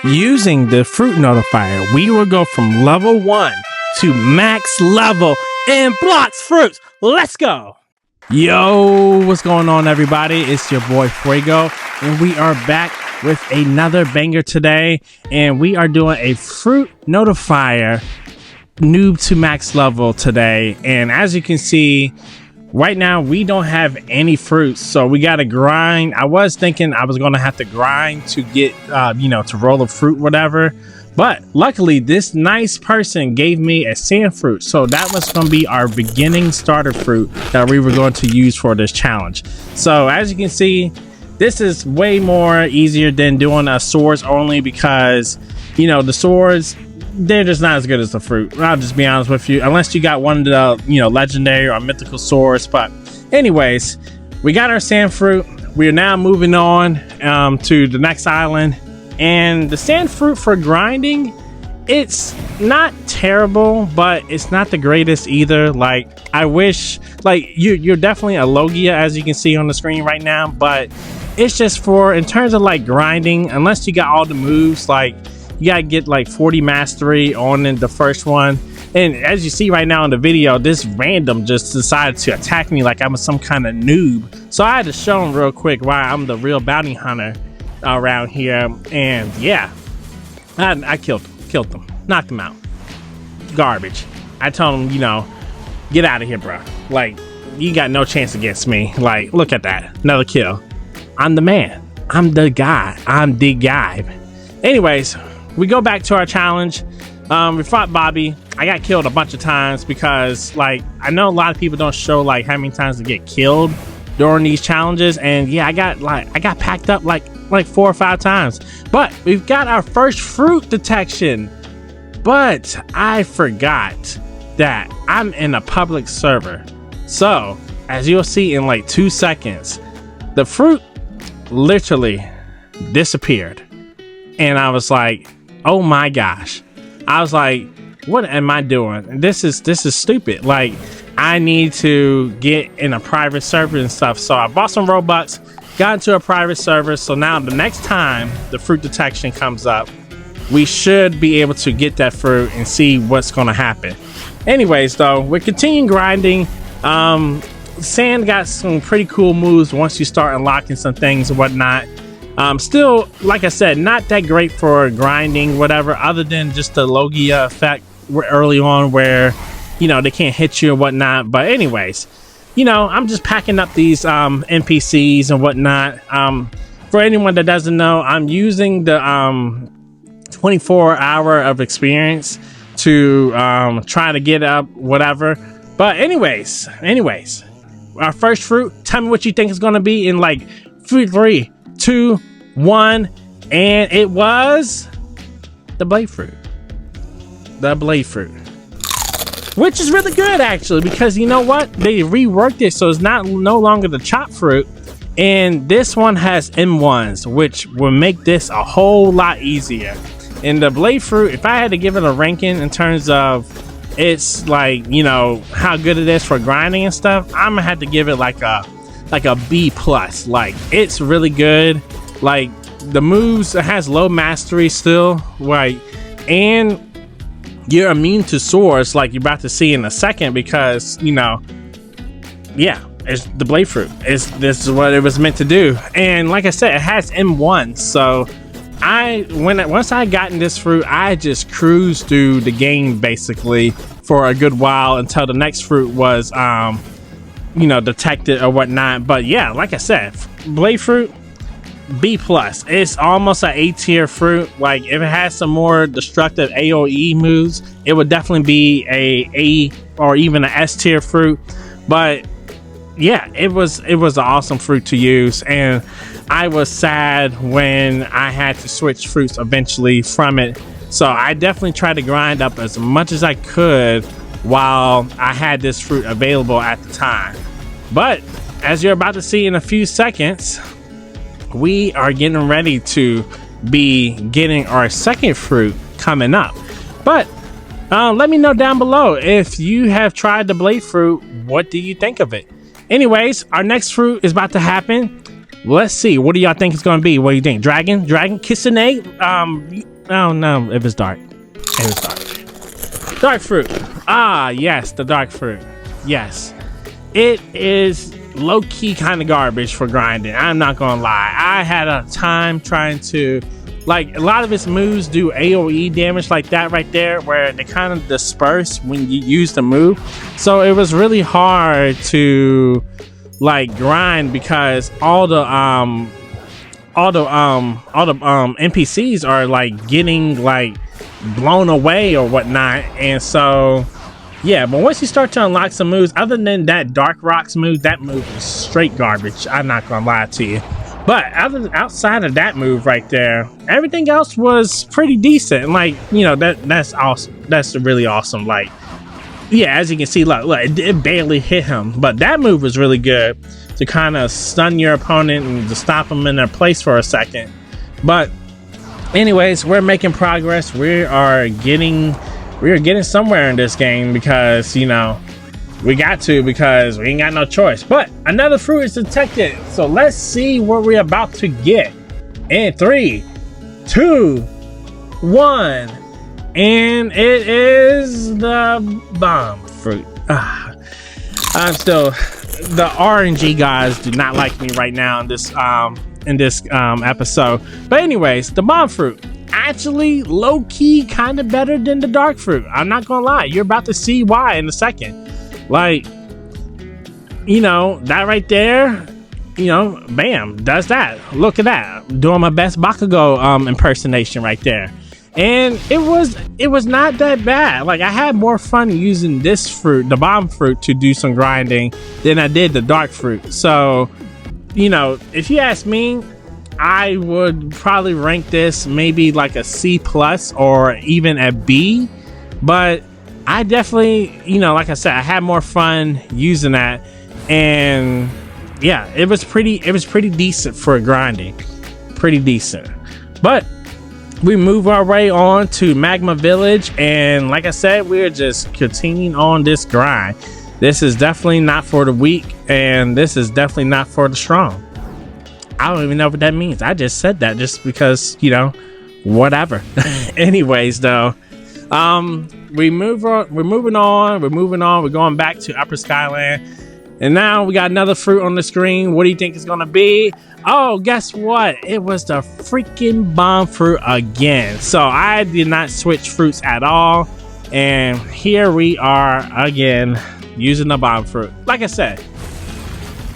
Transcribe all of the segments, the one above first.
Using the fruit notifier, we will go from level 1 to max level in Blox Fruit. Let's go. Yo, what's going on, everybody? It's your boy Fuego, and we are back with another banger today, and we are doing a fruit notifier noob to max level today. And as you can see, right now we don't have any fruits, so we gotta grind. I was thinking I was gonna have to grind to get to roll a fruit, whatever, but luckily this nice person gave me a sand fruit, so that was gonna be our beginning starter fruit that we were going to use for this challenge. So as you can see, this is way more easier than doing a swords only, because the swords, they're just not as good as the fruit. I'll just be honest with you, unless you got one of the legendary or mythical swords. But anyways, we got our sand fruit. We are now moving on to the next island, and the sand fruit for grinding, it's not terrible, but it's not the greatest either. Like, I wish, like, you're definitely a Logia, as you can see on the screen right now, but it's just for, in terms of like grinding, unless you got all the moves, like you gotta get like 40 mastery on in the first one. And as you see right now in the video, this random just decided to attack me like I'm some kind of noob. So I had to show him real quick why I'm the real bounty hunter around here. And yeah, I killed him, knocked him out. Garbage. I told him, get out of here, bro. Like, you got no chance against me. Like, look at that, another kill. I'm the man. I'm the guy. I'm the guy. Anyways, we go back to our challenge. We fought Bobby. I got killed a bunch of times because, like, I know a lot of people don't show like how many times they get killed during these challenges, and yeah, I got packed up like 4 or 5 times. But we've got our first fruit detection. But I forgot that I'm in a public server. So as you'll see in like 2 seconds, the fruit literally disappeared, and I was like, oh my gosh. I was like, what am I doing? This is stupid. Like, I need to get in a private server and stuff. So I bought some Robux, got into a private server, so now the next time the fruit detection comes up, we should be able to get that fruit and see what's going to happen. Anyways, though, we're continuing grinding. Sand got some pretty cool moves once you start unlocking some things and whatnot. Still, like I said, not that great for grinding, whatever, other than just the Logia effect early on where, they can't hit you and whatnot. But anyways, I'm just packing up these NPCs and whatnot. For anyone that doesn't know, I'm using the 24 hour of experience to try to get up whatever. But anyways, our first fruit, tell me what you think it's going to be in like 3, 2, 1, and it was the blade fruit. The blade fruit, which is really good actually, because you know what, they reworked it so it's no longer the chop fruit, and this one has M1s, which will make this a whole lot easier. And the blade fruit, if I had to give it a ranking in terms of it's like, how good it is for grinding and stuff, I'm gonna have to give it like a B+. Like, it's really good. Like, the moves, it has low mastery still, right? And you're immune to swords, like you're about to see in a second, because yeah, it's the blade fruit. This is what it was meant to do. And like I said, it has M1, so once I got in this fruit, I just cruised through the game basically for a good while until the next fruit was detected or whatnot. But yeah, like I said, blade fruit, B+. It's almost an A tier fruit. Like, if it has some more destructive AoE moves, it would definitely be a or even an S tier fruit. But yeah, it was an awesome fruit to use, and I was sad when I had to switch fruits eventually from it. So I definitely tried to grind up as much as I could while I had this fruit available at the time. But as you're about to see in a few seconds, we are getting ready to be getting our second fruit coming up. But let me know down below if you have tried the blade fruit. What do you think of it? Anyways, our next fruit is about to happen. let's see. What do y'all think it's gonna be? What do you think? Dragon, Kissane? Oh no, it was dark. It was dark. Dark fruit. Ah, yes, the dark fruit. Yes, it is low-key kind of garbage for grinding. I'm not gonna lie. I had a time trying to, like, a lot of its moves do AoE damage like that right there, where they kind of disperse when you use the move. So it was really hard to like grind because all the NPCs are like getting like blown away or whatnot, and so yeah. But once you start to unlock some moves, other than that Dark Rocks move, that move is straight garbage. I'm not gonna lie to you. But outside of that move right there, everything else was pretty decent. Like, you know, that's awesome. That's really awesome. Like, yeah, as you can see, look, it barely hit him. But that move was really good to kind of stun your opponent and to stop them in their place for a second. But anyways, we're making progress. We are getting somewhere in this game because, you know, we got to, because we ain't got no choice. But another fruit is detected, so let's see what we're about to get in 3, 2, 1, and it is the bomb fruit. I'm still, the RNG guys do not like me right now in this episode. But anyways, the bomb fruit actually low-key kind of better than the dark fruit. I'm not gonna lie, you're about to see why in a second. Like, you know, that right there, you know, bam, does that. Look at that. Doing my best Bakugo impersonation right there. And it was not that bad. Like, I had more fun using this fruit, the bomb fruit, to do some grinding than I did the dark fruit. So, you know, if you ask me, I would probably rank this maybe like a C+ or even a B. But I definitely, you know, like I said, I had more fun using that, and yeah, it was pretty decent for grinding, pretty decent. But we move our way on to Magma Village, and like I said, we're just continuing on this grind. This is definitely not for the weak, and this is definitely not for the strong. I don't even know what that means. I just said that just because, you know, whatever. Anyways, though, we're moving on. We're going back to Upper Skyland, and now we got another fruit on the screen. What do you think it's gonna be? Oh, guess what? It was the freaking bomb fruit again. So I did not switch fruits at all, and here we are again using the bomb fruit. Like I said,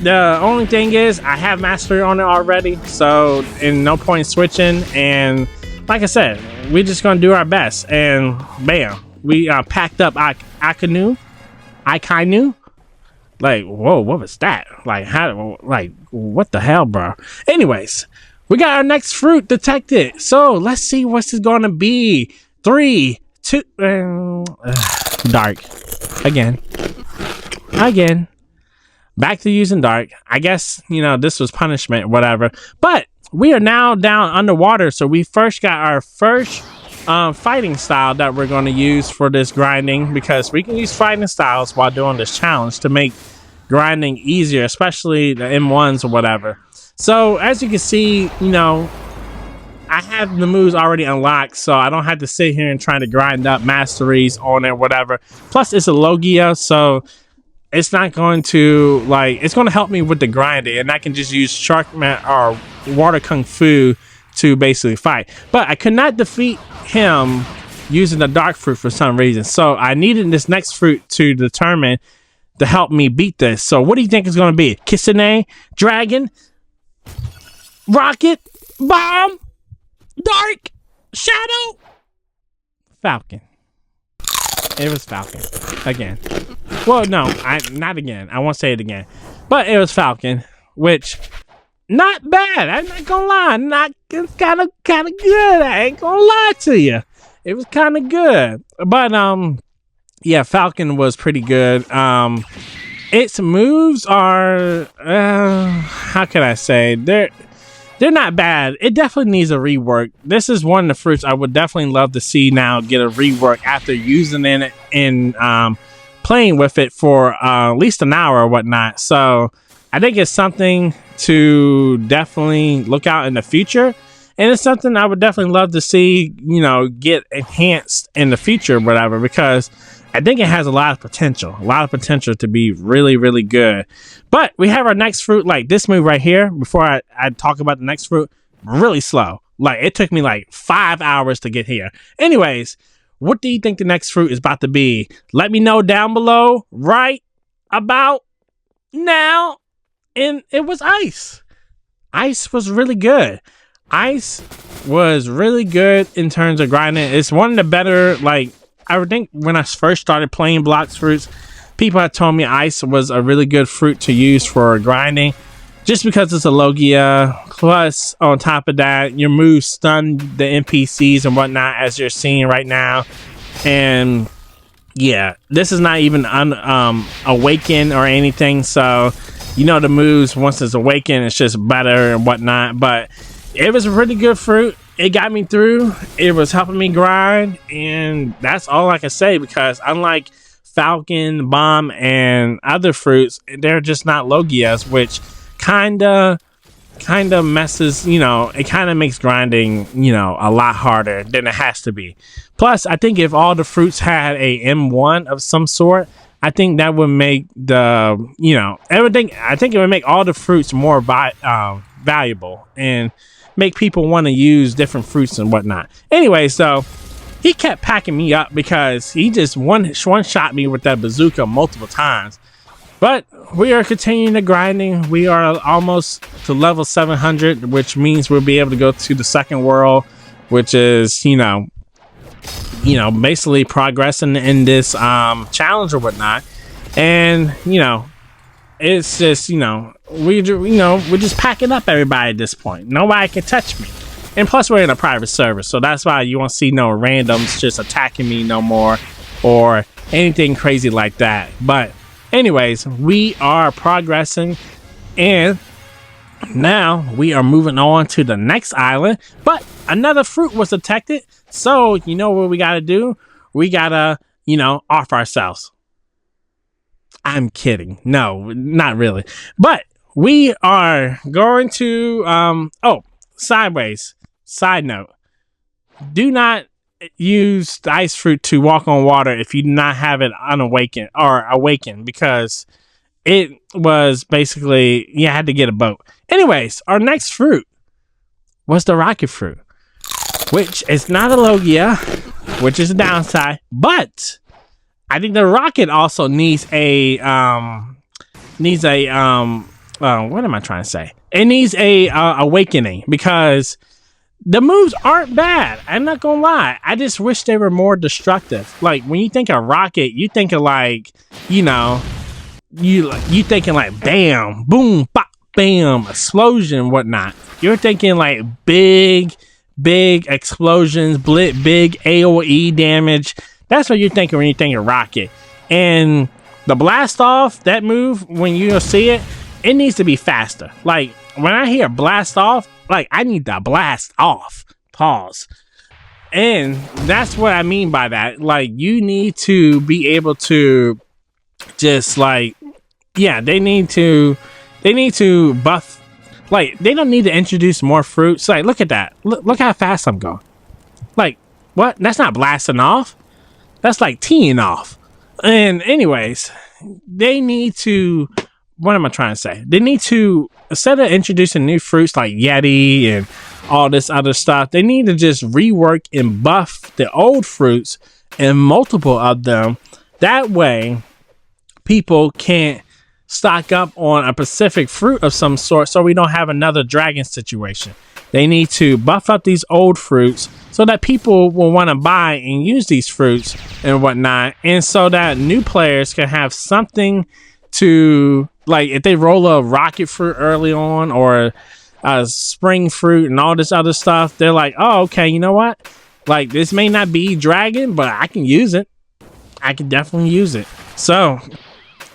the only thing is I have mastery on it already, so in no point switching. And like I said, we're just gonna do our best, and bam, we packed up Akainu. Like, whoa, what was that? Like, how? Like, what the hell, bro? Anyways, we got our next fruit detected, so let's see what's this gonna be. 3, 2, dark again. Back to using dark. I guess, you know, this was punishment, whatever. But we are now down underwater, so we first got our first fighting style that we're going to use for this grinding, because we can use fighting styles while doing this challenge to make grinding easier, especially the M1s or whatever. So as you can see, you know, I have the moves already unlocked, so I don't have to sit here and try to grind up masteries on it, whatever. Plus, it's a Logia, so it's not going to, like, it's going to help me with the grinding, and I can just use Sharkman or Water Kung Fu to basically fight. But I could not defeat him using the dark fruit for some reason, so I needed this next fruit to determine to help me beat this. So what do you think it's going to be? Kissane, Dragon, Rocket, Bomb, Dark, Shadow, Falcon. It was Falcon again. Well, no, not again. I won't say it again. But it was Falcon, which not bad. I'm not gonna lie. It's kind of good. I ain't gonna lie to you. It was kind of good. But yeah, Falcon was pretty good. Its moves are how can I say, they're not bad. It definitely needs a rework. This is one of the fruits I would definitely love to see now get a rework after using it and playing with it for at least an hour or whatnot. So I think it's something to definitely look out in the future. And it's something I would definitely love to see, you know, get enhanced in the future, whatever, because I think it has a lot of potential to be really, really good. But we have our next fruit, like this move right here. Before I talk about the next fruit, really slow. Like it took me like 5 hours to get here. Anyways, what do you think the next fruit is about to be? Let me know down below right about now. And it was ice. Ice was really good. Ice was really good in terms of grinding. It's one of the better, like, I would think when I first started playing Blox Fruits, people had told me ice was a really good fruit to use for grinding, just because it's a Logia. Plus, on top of that, your moves stun the NPCs and whatnot, as you're seeing right now. And yeah, this is not even Awaken or anything, so you know the moves once it's Awaken, it's just better and whatnot. But it was a really good fruit. It got me through. It was helping me grind, and that's all I can say, because unlike Falcon, Bomb, and other fruits, they're just not Logias, which kind of messes, you know, it kind of makes grinding, you know, a lot harder than it has to be. Plus, I think if all the fruits had a M1 of some sort, I think that would make the, you know, everything, I think it would make all the fruits more valuable and make people want to use different fruits and whatnot. Anyway, so he kept packing me up because he just one-shot me with that bazooka multiple times. But we are continuing the grinding. We are almost to level 700, which means we'll be able to go to the second world, which is, you know, basically progressing in this challenge or whatnot. And, you know, it's just, you know, we're just packing up everybody at this point. Nobody can touch me. And plus, we're in a private server, so that's why you won't see no randoms just attacking me no more or anything crazy like that. But anyways, we are progressing, and now we are moving on to the next island. But another fruit was detected, so you know what we gotta do? We gotta, you know, off ourselves. I'm kidding. No, not really. But we are going to, sideways. Side note. Do not use the ice fruit to walk on water if you do not have it unawakened or awakened, because it was basically, you had to get a boat. Anyways, our next fruit was the rocket fruit, which is not a Logia, which is a downside, but I think the rocket also needs a what am I trying to say? It needs a awakening, because the moves aren't bad. I'm not gonna lie. I just wish they were more destructive. Like when you think of rocket, you think of like, you know, you thinking like bam, boom, pop, bam, explosion and whatnot. You're thinking like big explosions, big AoE damage. That's what you're thinking when you think of rocket. And the blast off, that move, when you see it, it needs to be faster. Like when I hear blast off, like I need to blast off. Pause. And that's what I mean by that. Like you need to be able to just like, yeah, they need to buff. Like they don't need to introduce more fruits. Like look at that. Look how fast I'm going. Like what? That's not blasting off. That's like teeing off. And anyways, they need to, what am I trying to say? They need to, instead of introducing new fruits like Yeti and all this other stuff, they need to just rework and buff the old fruits and multiple of them. That way, people can't stock up on a specific fruit of some sort, so we don't have another dragon situation. They need to buff up these old fruits so that people will want to buy and use these fruits and whatnot, and so that new players can have something to, like, if they roll a rocket fruit early on or a spring fruit and all this other stuff, they're like, oh, okay, you know what? Like, this may not be dragon, but I can use it. I can definitely use it. So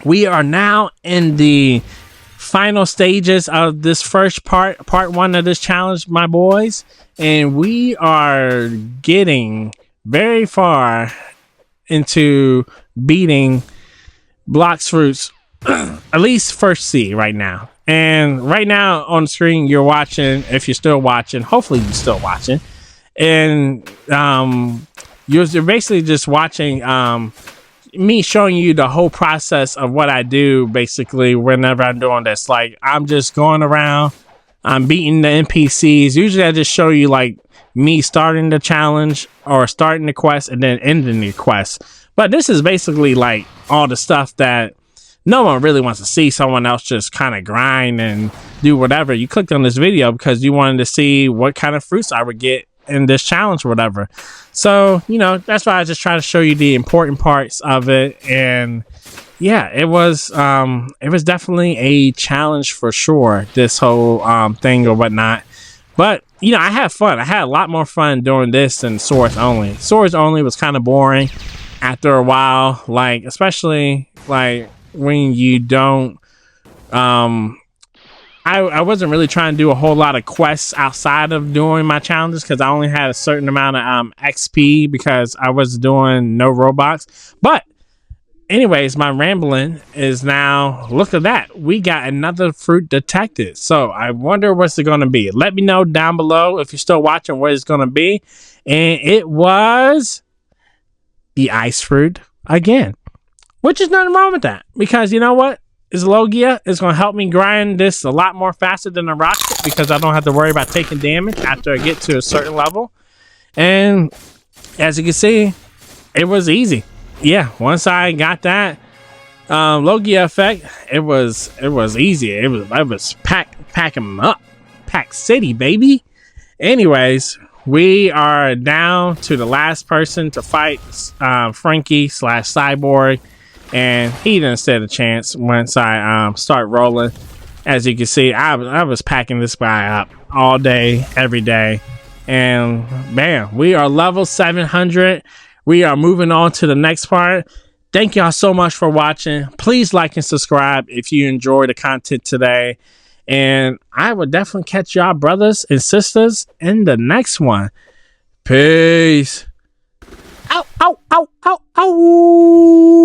we are now in the final stages of this first part one of this challenge, my boys, and we are getting very far into beating Blox Fruit's at least first C right now. And right now on the screen, you're watching, if you're still watching, hopefully you're still watching. And you're basically just watching me showing you the whole process of what I do basically whenever I'm doing this. Like, I'm just going around, I'm beating the NPCs. Usually I just show you like me starting the challenge or starting the quest and then ending the quest. But this is basically like all the stuff that no one really wants to see someone else just kind of grind and do whatever. You clicked on this video because you wanted to see what kind of fruits I would get in this challenge or whatever. So, you know, that's why I just try to show you the important parts of it. And yeah, it was definitely a challenge for sure, this whole thing or whatnot. But, you know, I had fun. I had a lot more fun doing this than Swords Only. Swords Only was kind of boring after a while, like, especially like when you don't I wasn't really trying to do a whole lot of quests outside of doing my challenges because I only had a certain amount of XP because I was doing no Roblox. But anyways, my rambling is now, look at that. We got another fruit detected. So I wonder what's it going to be. Let me know down below if you're still watching what it's going to be. And it was the ice fruit again, which is nothing wrong with that because you know what? Is Logia is going to help me grind this a lot more faster than a rocket because I don't have to worry about taking damage after I get to a certain level. And as you can see, it was easy. Yeah, once I got that Logia effect, it was easy. It was pack 'em up, pack city, baby. Anyways, we are down to the last person to fight, Frankie / Cyborg. And he didn't stand a chance once I start rolling. As you can see, I was packing this guy up all day, every day. And bam, we are level 700. We are moving on to the next part. Thank y'all so much for watching. Please like and subscribe if you enjoy the content today. And I will definitely catch y'all brothers and sisters in the next one. Peace. Ow, ow, ow, ow, ow.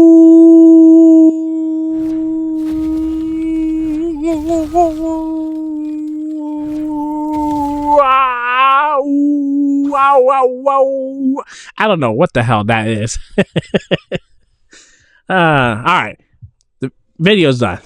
Wow, wow, wow. I don't know what the hell that is. All right. The video's done.